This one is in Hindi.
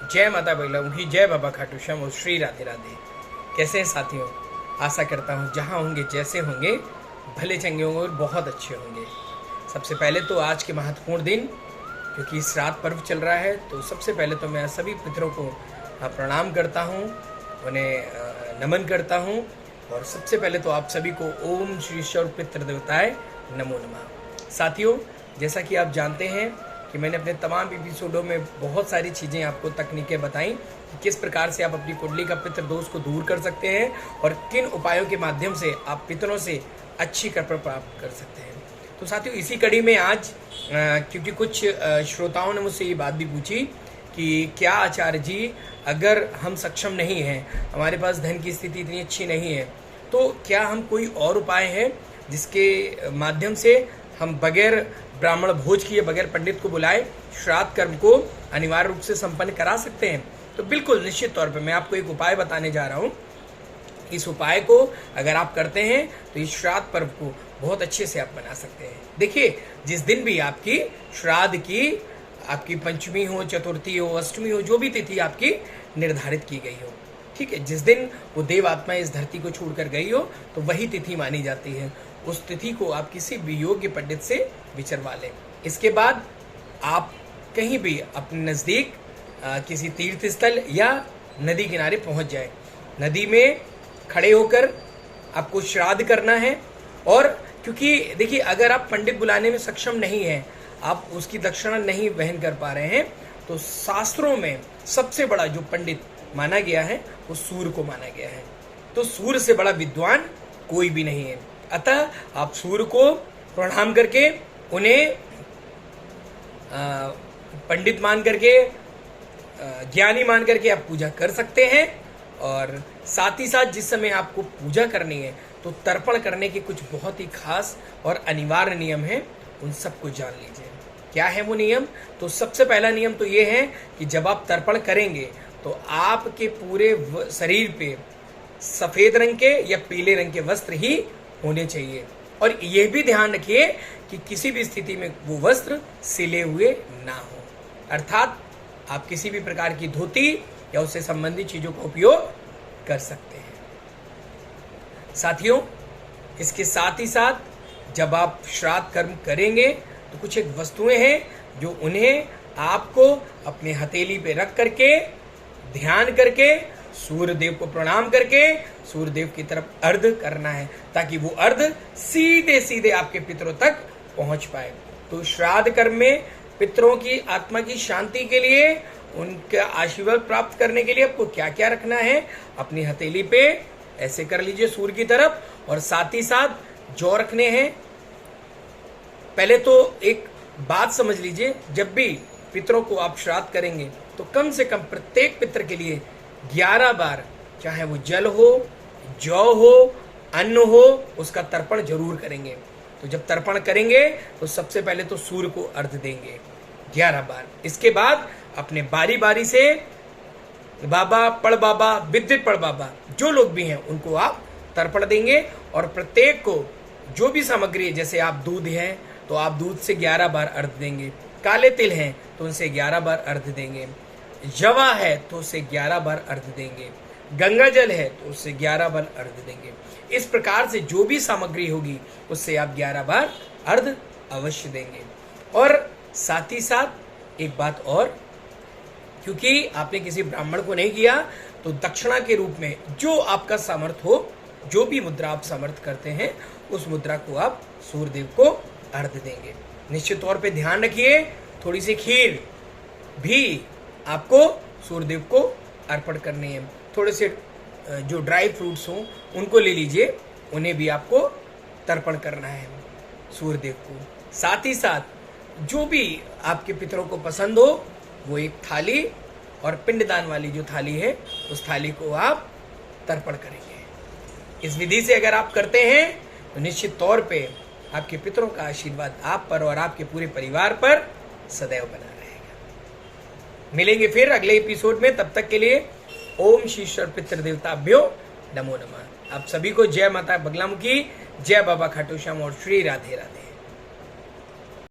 जय माता बगलामुखी, जय बाबा खाटू श्याम और श्री राधे राधे। कैसे हैं साथियों? आशा करता हूँ जहाँ होंगे जैसे होंगे भले चंगे होंगे और बहुत अच्छे होंगे। सबसे पहले तो आज के महत्वपूर्ण दिन, क्योंकि श्राद्ध पर्व चल रहा है, तो सबसे पहले तो मैं सभी पितरों को प्रणाम करता हूँ, उन्हें नमन करता हूँ। और सबसे पहले तो आप सभी को ओम श्री ईश्वर पितृ देवताय नमो नमः। साथियों, जैसा कि आप जानते हैं कि मैंने अपने तमाम एपिसोडों में बहुत सारी चीज़ें आपको तकनीकें बताई कि किस प्रकार से आप अपनी कुंडली का पितृ दोष को दूर कर सकते हैं और किन उपायों के माध्यम से आप पितरों से अच्छी कृपा प्राप्त कर सकते हैं। तो साथियों, इसी कड़ी में आज क्योंकि कुछ श्रोताओं ने मुझसे ये बात भी पूछी कि क्या आचार्य जी, अगर हम सक्षम नहीं हैं, हमारे पास धन की स्थिति इतनी अच्छी नहीं है, तो क्या हम कोई और उपाय है जिसके माध्यम से हम बगैर ब्राह्मण भोज किए, बगैर पंडित को बुलाए श्राद्ध कर्म को अनिवार्य रूप से संपन्न करा सकते हैं? तो बिल्कुल निश्चित तौर पे मैं आपको एक उपाय बताने जा रहा हूँ। इस उपाय को अगर आप करते हैं तो इस श्राद्ध पर्व को बहुत अच्छे से आप बना सकते हैं। देखिए, जिस दिन भी आपकी श्राद्ध की आपकी पंचमी हो, चतुर्थी हो, अष्टमी हो, जो भी तिथि आपकी निर्धारित की गई हो, ठीक है, जिस दिन वो देव आत्मा इस धरती को छोड़कर गई हो, तो वही तिथि मानी जाती है। उस तिथि को आप किसी भी योग्य पंडित से विचरवा लें। इसके बाद आप कहीं भी अपने नज़दीक किसी तीर्थ स्थल या नदी किनारे पहुंच जाए। नदी में खड़े होकर आपको श्राद्ध करना है। और क्योंकि देखिए, अगर आप पंडित बुलाने में सक्षम नहीं हैं, आप उसकी दक्षिणा नहीं वहन कर पा रहे हैं, तो शास्त्रों में सबसे बड़ा जो पंडित माना गया है वो सूर्य को माना गया है। तो सूर्य से बड़ा विद्वान कोई भी नहीं है। अतः आप सूर्य को प्रणाम करके, उन्हें पंडित मान करके, ज्ञानी मान करके आप पूजा कर सकते हैं। और साथ ही साथ जिस समय आपको पूजा करनी है तो तर्पण करने के कुछ बहुत ही खास और अनिवार्य नियम हैं, उन सबको जान लीजिए। क्या है वो नियम? तो सबसे पहला नियम तो ये है कि जब आप तर्पण करेंगे तो आपके पूरे शरीर पे सफ़ेद रंग के या पीले रंग के वस्त्र ही होने चाहिए। और ये भी ध्यान रखिए कि किसी भी स्थिति में वो वस्त्र सिले हुए ना हो, अर्थात आप किसी भी प्रकार की धोती या उससे संबंधित चीज़ों का उपयोग कर सकते हैं। साथियों, इसके साथ ही साथ जब आप श्राद्ध कर्म करेंगे तो कुछ एक वस्तुएं हैं जो उन्हें आपको अपने हथेली पे रख करके, ध्यान करके, सूर्य देव को प्रणाम करके सूर्य देव की तरफ अर्घ करना है, ताकि वो अर्घ सीधे सीधे आपके पितरों तक पहुंच पाए। तो श्राद्ध कर्म में पितरों की आत्मा की शांति के लिए, उनका आशीर्वाद प्राप्त करने के लिए आपको क्या क्या रखना है? अपनी हथेली पे ऐसे कर लीजिए सूर्य की तरफ, और साथ ही साथ जौ रखने हैं। पहले तो एक बात समझ लीजिए, जब भी पितरों को आप श्राद्ध करेंगे तो कम से कम प्रत्येक पितर के लिए 11 बार, चाहे वो जल हो, जौ हो, अन्न हो, उसका तर्पण जरूर करेंगे। तो जब तर्पण करेंगे तो सबसे पहले तो सूर्य को अर्घ देंगे 11 बार। इसके बाद अपने बारी बारी से बाबा, पड़ बाबा, विद्युत पड़ बाबा, जो लोग भी हैं उनको आप तर्पण देंगे। और प्रत्येक को जो भी सामग्री है, जैसे आप दूध है तो आप दूध से 11 बार अर्घ देंगे, काले तिल हैं तो उनसे 11 बार अर्घ देंगे, जवा है तो उसे 11 बार अर्घ देंगे, गंगा जल है तो उससे 11 बार अर्घ देंगे। इस प्रकार से जो भी सामग्री होगी उससे आप 11 बार अर्घ अवश्य देंगे। और साथ ही साथ एक बात और, क्योंकि आपने किसी ब्राह्मण को नहीं किया, तो दक्षिणा के रूप में जो आपका सामर्थ्य हो, जो भी मुद्रा आप सामर्थ्य करते हैं, उस मुद्रा को आप सूर्यदेव को अर्घ देंगे। निश्चित तौर पे ध्यान रखिए, थोड़ी सी खीर भी आपको सूर्यदेव को अर्पण करनी है। थोड़े से जो ड्राई फ्रूट्स हों उनको ले लीजिए, उन्हें भी आपको तर्पण करना है सूर्यदेव को। साथ ही साथ जो भी आपके पितरों को पसंद हो, वो एक थाली और पिंडदान वाली जो थाली है, उस थाली को आप तर्पण करेंगे। इस विधि से अगर आप करते हैं तो निश्चित तौर पे आपके पितरों का आशीर्वाद आप पर और आपके पूरे परिवार पर सदैव बना रहेगा। मिलेंगे फिर अगले एपिसोड में, तब तक के लिए ओम श्री ईश्वर पितृ देवताभ्यो नमो नमः। आप सभी को जय माता बगलामुखी, जय बाबा खाटू श्याम और श्री राधे राधे।